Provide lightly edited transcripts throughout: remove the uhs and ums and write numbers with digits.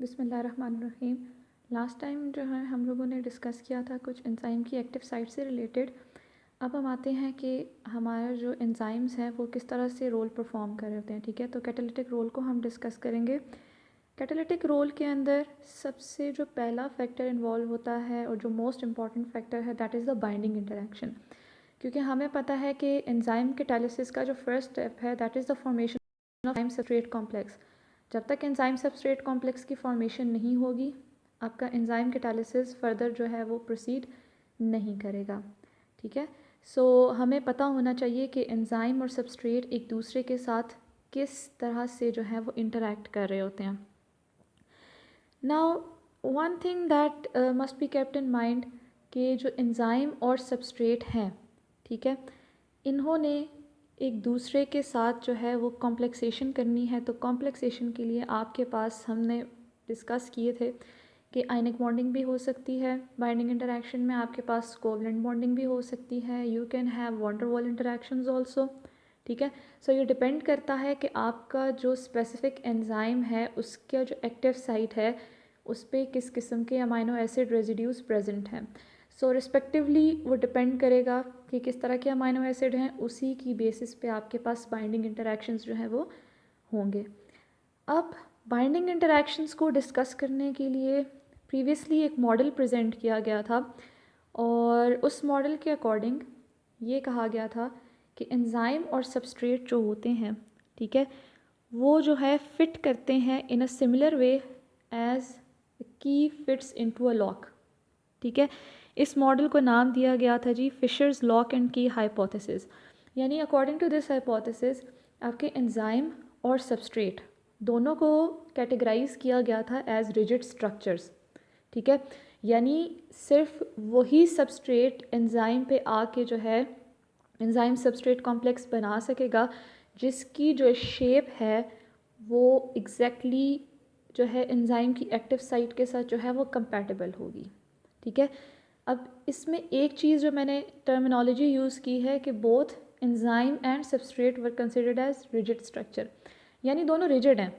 बिस्मिल्लाहिर्रहमानिर्रहीम। Last time जो है हम लोगों ने डिस्कस किया था कुछ एंजाइम की एक्टिव साइट से रिलेटेड। अब हम आते हैं कि हमारा जो एंजाइम्स हैं वो किस तरह से रोल परफॉर्म कर रहे होते हैं। ठीक है, तो कैटालिटिक रोल को हम डिस्कस करेंगे। कैटालिटिक रोल के अंदर सबसे जो पहला फैक्टर इन्वॉल्व होता है और जो मोस्ट इम्पॉर्टेंट फैक्टर है that is the binding interaction. क्योंकि हमें पता है कि एंजाइम कैटालिसिस का जो फर्स्ट स्टेप है that is the formation of enzyme substrate complex. जब तक एंजाइम सबस्ट्रेट कॉम्प्लेक्स की फॉर्मेशन नहीं होगी आपका एंजाइम कैटालिसिस फर्दर जो है वो प्रोसीड नहीं करेगा। ठीक है, सो हमें पता होना चाहिए कि एंजाइम और सबस्ट्रेट एक दूसरे के साथ किस तरह से जो है वो इंटरेक्ट कर रहे होते हैं। Now one thing that must be kept in mind कि जो एंजाइम और सबस्ट्रेट हैं, ठीक है, इन्होंने एक दूसरे के साथ जो है वो कॉम्प्लेक्सेशन करनी है। तो कॉम्प्लेक्सेशन के लिए आपके पास हमने डिस्कस किए थे कि आयनिक बॉन्डिंग भी हो सकती है, बाइंडिंग इंटरेक्शन में आपके पास कोवलेंट बॉन्डिंग भी हो सकती है, you can have van der Waals interactions also. ठीक है, सो ये डिपेंड करता है कि आपका जो स्पेसिफिक एंजाइम है उसका जो एक्टिव साइट है उस पर किस किस्म के अमाइनो एसिड रेजिड्यूज प्रेजेंट हैं। सो रिस्पेक्टिवली वो डिपेंड करेगा कि किस तरह के अमाइनो एसिड हैं, उसी की बेसिस पे आपके पास बाइंडिंग इंटरेक्शंस जो हैं वो होंगे। अब बाइंडिंग इंटरेक्शंस को डिस्कस करने के लिए प्रीवियसली एक मॉडल प्रेजेंट किया गया था और उस मॉडल के अकॉर्डिंग ये कहा गया था कि एंजाइम और सबस्ट्रेट जो होते हैं, ठीक है, वो जो है फिट करते हैं इन अ सिमिलर वे एज की फिट्स इनटू अ लॉक। ठीक है, इस मॉडल को नाम दिया गया था जी fishers lock and key hypothesis. यानी अकॉर्डिंग टू दिस हाइपोथेसिस आपके एंजाइम और सबस्ट्रेट दोनों को कैटेगराइज किया गया था एज रिजिड स्ट्रक्चर्स। ठीक है, यानी सिर्फ वही सबस्ट्रेट एंजाइम पे आके जो है एंजाइम सबस्ट्रेट कॉम्प्लेक्स बना सकेगा जिसकी जो शेप है वो एग्जैक्टली जो है एंजाइम की एक्टिव साइट के साथ जो है वो कंपैटिबल होगी। ठीक है, अब इसमें एक चीज़ जो मैंने टर्मिनोलॉजी यूज़ की है कि both enzyme and substrate were considered as rigid structure, यानी दोनों रिजिड हैं।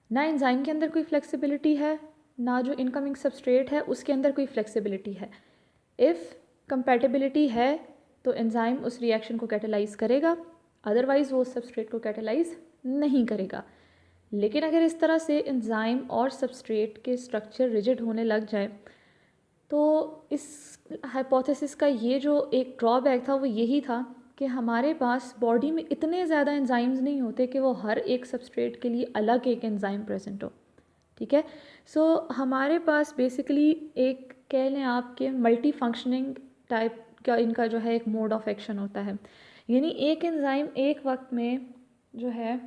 ना एंजाइम के अंदर कोई फ्लेक्सिबिलिटी है, ना जो इनकमिंग सबस्ट्रेट है उसके अंदर कोई फ्लेक्सिबिलिटी है। इफ़ कंपैटिबिलिटी है तो एंजाइम उस रिएक्शन को कैटेलाइज करेगा, अदरवाइज़ वो सबस्ट्रेट को कैटेलाइज नहीं करेगा। लेकिन अगर इस तरह से एंजाइम और सबस्ट्रेट के स्ट्रक्चर रिजिड होने लग जाए तो इस हाइपोथेसिस का ये जो एक ड्रॉबैक था वो यही था कि हमारे पास बॉडी में इतने ज़्यादा एंजाइम्स नहीं होते कि वो हर एक सबस्ट्रेट के लिए अलग एक एंजाइम प्रेजेंट हो। ठीक है, सो हमारे पास बेसिकली एक कह लें आपके मल्टी फंक्शनिंग टाइप का इनका जो है एक मोड ऑफ एक्शन होता है। यानी एक एंजाइम एक वक्त में जो है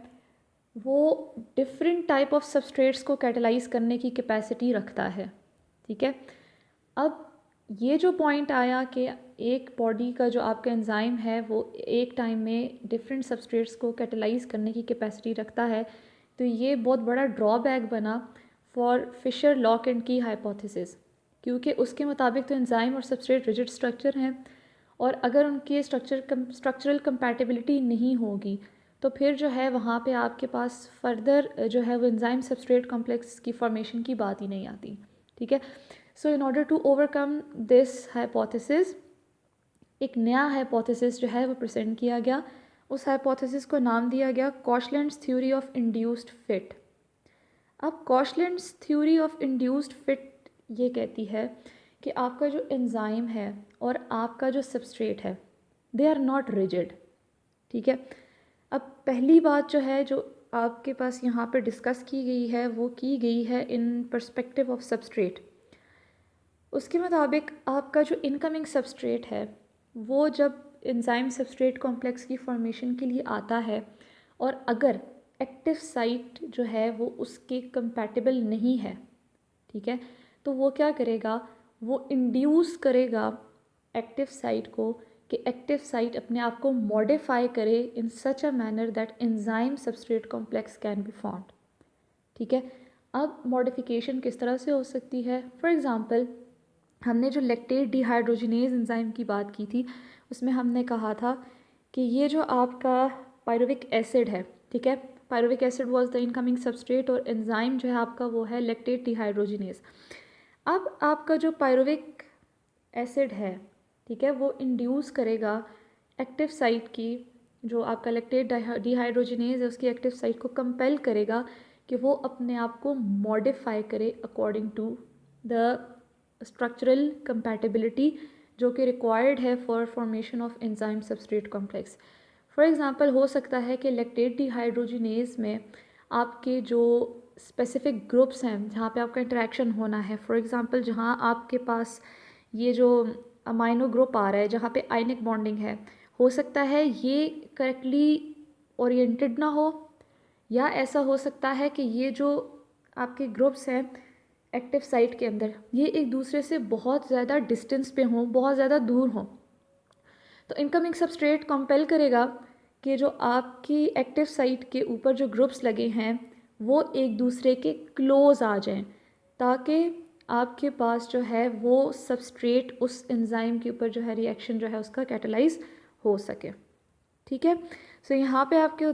वो डिफरेंट टाइप ऑफ सबस्ट्रेट्स को कैटेलाइज करने की कैपेसिटी रखता है। ठीक है, अब ये जो पॉइंट आया कि एक बॉडी का जो आपका एंजाइम है वो एक टाइम में डिफरेंट सबस्ट्रेट्स को कैटेलाइज करने की कैपेसिटी रखता है, तो ये बहुत बड़ा ड्रॉबैक बना for Fisher lock and key hypothesis. क्योंकि उसके मुताबिक तो एंजाइम और सबस्ट्रेट रिजिड स्ट्रक्चर हैं और अगर उनकी स्ट्रक्चरल कंपैटिबिलिटी नहीं होगी तो फिर जो है वहाँ पे आपके पास फर्दर जो है वो एंजाइम सबस्ट्रेट कॉम्प्लेक्स की फॉर्मेशन की बात ही नहीं आती। ठीक है, so in order to overcome this hypothesis एक नया हाइपोथेसिस जो है वो प्रेजेंट किया गया। उस हाइपोथेसिस को नाम दिया गया कॉशलैंड्स थ्योरी ऑफ इंड्यूस्ड फिट। अब कॉशलैंड्स थ्योरी ऑफ इंड्यूस्ड फिट ये कहती है कि आपका जो एंजाइम है और आपका जो सबस्ट्रेट है दे आर नॉट रिजिड। ठीक है, अब पहली बात जो है जो आपके पास यहाँ पर डिस्कस की गई है वो की गई है इन पर्सपेक्टिव ऑफ सबस्ट्रेट। उसके मुताबिक आपका जो इनकमिंग सबस्ट्रेट है वो जब एंजाइम सबस्ट्रेट कॉम्प्लेक्स की फॉर्मेशन के लिए आता है और अगर एक्टिव साइट जो है वो उसके कंपैटिबल नहीं है, ठीक है, तो वो क्या करेगा, वो इंड्यूस करेगा एक्टिव साइट को कि एक्टिव साइट अपने आप को मॉडिफाई करे in such a manner that enzyme substrate complex can be formed. ठीक है, अब मॉडिफिकेशन किस तरह से हो सकती है। फॉर एग्ज़ाम्पल हमने जो लैक्टेट डिहाइड्रोजिनेज एंजाइम की बात की थी उसमें हमने कहा था कि ये जो आपका पायरुविक एसिड है, ठीक है, pyruvic acid was the incoming substrate और एंजाइम जो है आपका वो है लैक्टेट डिहाइड्रोजिनेज। अब आपका जो पायरुविक एसिड है, ठीक है, वो इंड्यूस करेगा एक्टिव साइट की, जो आपका लैक्टेट डिहाइड्रोजिनेज है उसकी एक्टिव साइट को कंपेल करेगा कि वो अपने आप को मॉडिफाई करे according to the structural compatibility जो कि रिक्वायर्ड है for formation of enzyme substrate complex. For example हो सकता है कि लैक्टेट डिहाइड्रोजिनेज में आपके जो स्पेसिफिक ग्रुप्स हैं जहाँ पे आपका इंटरेक्शन होना है, फॉर एग्जांपल जहाँ आपके पास ये जो अमाइनो ग्रुप आ रहा है जहाँ पे आयनिक बॉन्डिंग है, हो सकता है ये करेक्टली ओरिएंटेड ना हो, या ऐसा हो सकता है कि ये जो आपके ग्रुप्स हैं एक्टिव साइट के अंदर ये एक दूसरे से बहुत ज़्यादा डिस्टेंस पे हों, बहुत ज़्यादा दूर हों। तो इनकमिंग सबस्ट्रेट कंपेल करेगा कि जो आपकी एक्टिव साइट के ऊपर जो ग्रुप्स लगे हैं वो एक दूसरे के क्लोज आ जाएं, ताकि आपके पास जो है वो सबस्ट्रेट उस एंजाइम के ऊपर जो है रिएक्शन जो है उसका कैटलाइज हो सके। ठीक है, सो यहाँ पे आपके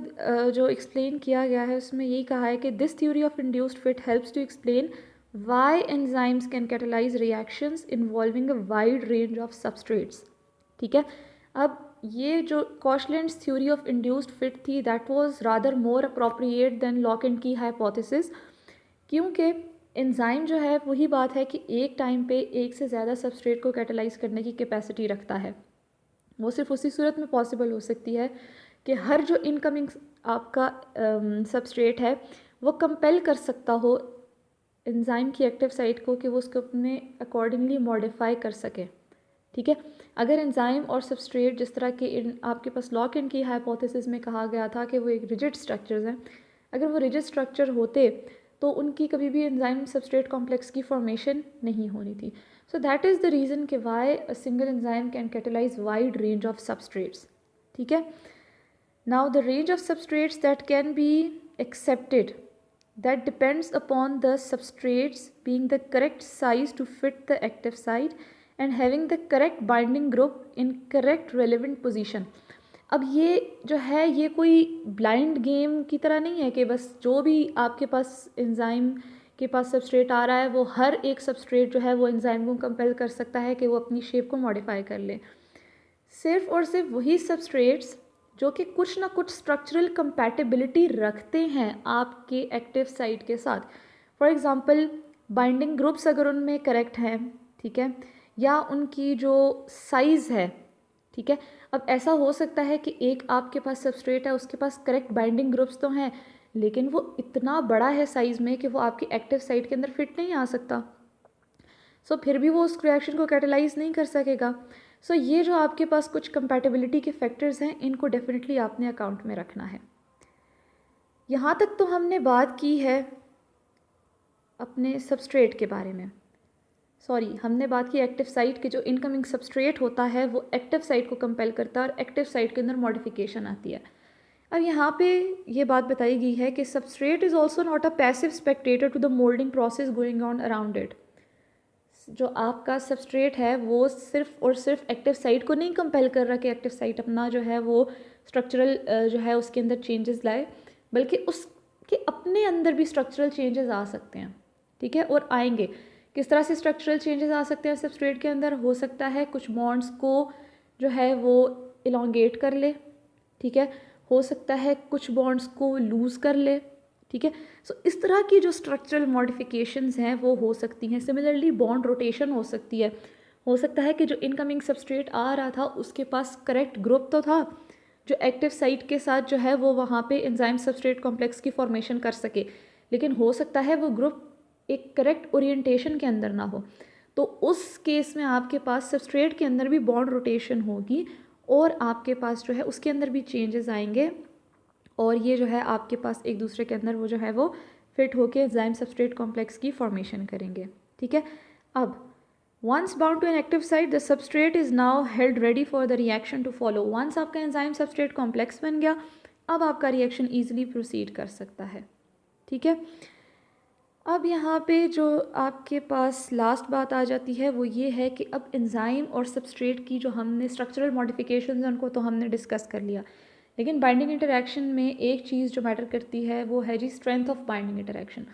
जो एक्सप्लेन किया गया है उसमें यही कहा है कि this theory of induced fit helps to explain why enzymes can catalyse reactions involving a wide range of substrates. ठीक है, अब ये जो Koshland's theory of induced fit थी that was rather more appropriate than lock and key hypothesis, क्योंकि enzyme जो है वही बात है कि एक टाइम पे एक से ज़्यादा सबस्ट्रेट को कैटलाइज करने की कैपेसिटी रखता है। वो सिर्फ उसी सूरत में पॉसिबल हो सकती है कि हर जो इनकमिंग आपका सबस्ट्रेट है वो कंपेल कर सकता हो एंजाइम की एक्टिव साइट को कि वो उसको अपने अकॉर्डिंगली मॉडिफाई कर सके। ठीक है, अगर एंजाइम और सबस्ट्रेट जिस तरह के आपके पास लॉक इन की हाइपोथेसिस में कहा गया था कि वो एक रिजिड स्ट्रक्चर्स हैं, अगर वो रिजिड स्ट्रक्चर होते तो उनकी कभी भी एंजाइम सबस्ट्रेट कॉम्प्लेक्स की फॉर्मेशन नहीं होनी थी। So that is the reason कि why a single enzyme can catalyse wide range of substrates. ठीक है, now the range of substrates that can be accepted that depends upon the substrates being the correct size to fit the active site and having the correct binding group in correct relevant position। अब ये जो है ये कोई blind game की तरह नहीं है कि बस जो भी आपके पास एंजाइम के पास सबस्ट्रेट आ रहा है वो हर एक सबस्ट्रेट जो है वो एंजाइम को कंपेल कर सकता है कि वो अपनी शेप को मॉडिफाई कर ले। सिर्फ और सिर्फ वही सबस्ट्रेट्स जो कि कुछ ना कुछ स्ट्रक्चरल कंपैटिबिलिटी रखते हैं आपके एक्टिव साइट के साथ, फॉर एग्जांपल बाइंडिंग ग्रुप्स अगर उनमें करेक्ट हैं, ठीक है, या उनकी जो साइज़ है, ठीक है। अब ऐसा हो सकता है कि एक आपके पास सबस्ट्रेट है उसके पास करेक्ट बाइंडिंग ग्रुप्स तो हैं लेकिन वो इतना बड़ा है साइज़ में कि वो आपकी एक्टिव साइट के अंदर फिट नहीं आ सकता, सो फिर भी वो उस रिएक्शन को कैटलाइज नहीं कर सकेगा। सो ये जो आपके पास कुछ कंपैटिबिलिटी के फैक्टर्स हैं इनको डेफिनेटली आपने अकाउंट में रखना है। यहाँ तक तो हमने बात की है अपने सबस्ट्रेट के बारे में, सॉरी हमने बात की एक्टिव साइट के जो इनकमिंग सबस्ट्रेट होता है वो एक्टिव साइट को कंपेल करता है और एक्टिव साइट के अंदर मॉडिफिकेशन आती है। अब यहाँ पे ये बात बताई गई है कि substrate is also not a passive spectator to the moulding process going on around it. जो आपका सबस्ट्रेट है वो सिर्फ और सिर्फ एक्टिव साइट को नहीं कंपेल कर रहा कि एक्टिव साइट अपना जो है वो स्ट्रक्चरल जो है उसके अंदर चेंजेस लाए, बल्कि उसके अपने अंदर भी स्ट्रक्चरल चेंजेस आ सकते हैं। ठीक है, और आएंगे किस तरह से स्ट्रक्चरल चेंजेस आ सकते हैं सबस्ट्रेट के अंदर। हो सकता है कुछ बॉन्ड्स को जो है वो इलोंगेट कर ले, ठीक है, हो सकता है कुछ बॉन्ड्स को लूज़ कर ले, ठीक है। सो इस तरह की जो स्ट्रक्चरल मॉडिफिकेशंस हैं वो हो सकती हैं। सिमिलरली बॉन्ड रोटेशन हो सकती है, हो सकता है कि जो इनकमिंग सबस्ट्रेट आ रहा था उसके पास करेक्ट ग्रुप तो था जो एक्टिव साइट के साथ जो है वो वहाँ पे एंजाइम सबस्ट्रेट कॉम्प्लेक्स की फॉर्मेशन कर सके, लेकिन हो सकता है वो ग्रुप एक करेक्ट ओरिएंटेशन के अंदर ना हो, तो उस केस में आपके पास सबस्ट्रेट के अंदर भी बॉन्ड रोटेशन होगी और आपके पास जो है उसके अंदर भी चेंजेस आएंगे और ये जो है आपके पास एक दूसरे के अंदर वो जो है वो फिट होके एंजाइम सबस्ट्रेट कॉम्प्लेक्स की फॉर्मेशन करेंगे। ठीक है, अब once bound to an active site the substrate is now held ready for the reaction to follow. Once आपका एंजाइम सबस्ट्रेट कॉम्प्लेक्स बन गया अब आपका रिएक्शन ईजिली प्रोसीड कर सकता है। ठीक है, अब यहाँ पे जो आपके पास लास्ट बात आ जाती है वो ये है कि अब एंजाइम और सबस्ट्रेट की जो हमने स्ट्रक्चरल मॉडिफिकेशंस हैं उनको तो हमने डिस्कस कर लिया, लेकिन बाइंडिंग इंटरेक्शन में एक चीज़ जो मैटर करती है वो है जी स्ट्रेंथ ऑफ बाइंडिंग इंटरेक्शन।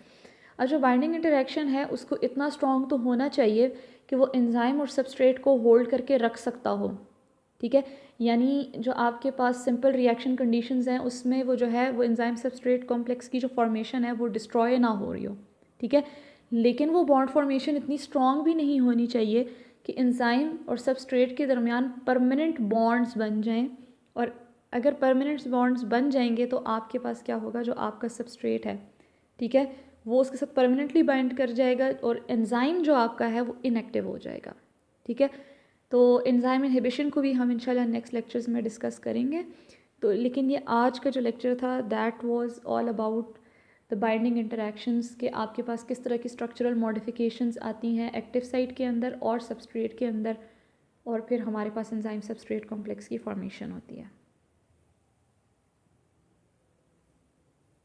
और जो बाइंडिंग इंटरेक्शन है उसको इतना स्ट्रॉन्ग तो होना चाहिए कि वो एंजाइम और सबस्ट्रेट को होल्ड करके रख सकता हो, ठीक है। यानी जो आपके पास सिंपल रिएक्शन कंडीशंस हैं उसमें वो जो है वो एंजाइम सबस्ट्रेट कॉम्प्लेक्स की जो फॉर्मेशन है वो डिस्ट्रॉय ना हो रही हो, ठीक है। लेकिन वो बॉन्ड फॉर्मेशन इतनी स्ट्रॉन्ग भी नहीं होनी चाहिए कि एंजाइम और सबस्ट्रेट के दरमियान परमानेंट बॉन्ड्स बन जाएं। और अगर परमानेंट बॉन्ड्स बन जाएंगे तो आपके पास क्या होगा, जो आपका सबस्ट्रेट है, ठीक है, वो उसके साथ परमानेंटली बाइंड कर जाएगा और एंजाइम जो आपका है वो इनएक्टिव हो जाएगा, ठीक है। तो एंजाइम इनहिबिशन को भी हम इंशाल्लाह नेक्स्ट लेक्चर्स में डिस्कस करेंगे। तो लेकिन ये आज का जो लेक्चर था that was all about the binding interactions के आपके पास किस तरह की स्ट्रक्चरल मॉडिफिकेशंस आती हैं एक्टिव साइट के अंदर और सबस्ट्रेट के अंदर, और फिर हमारे पास एंजाइम सबस्ट्रेट कॉम्प्लेक्स की फॉर्मेशन होती है।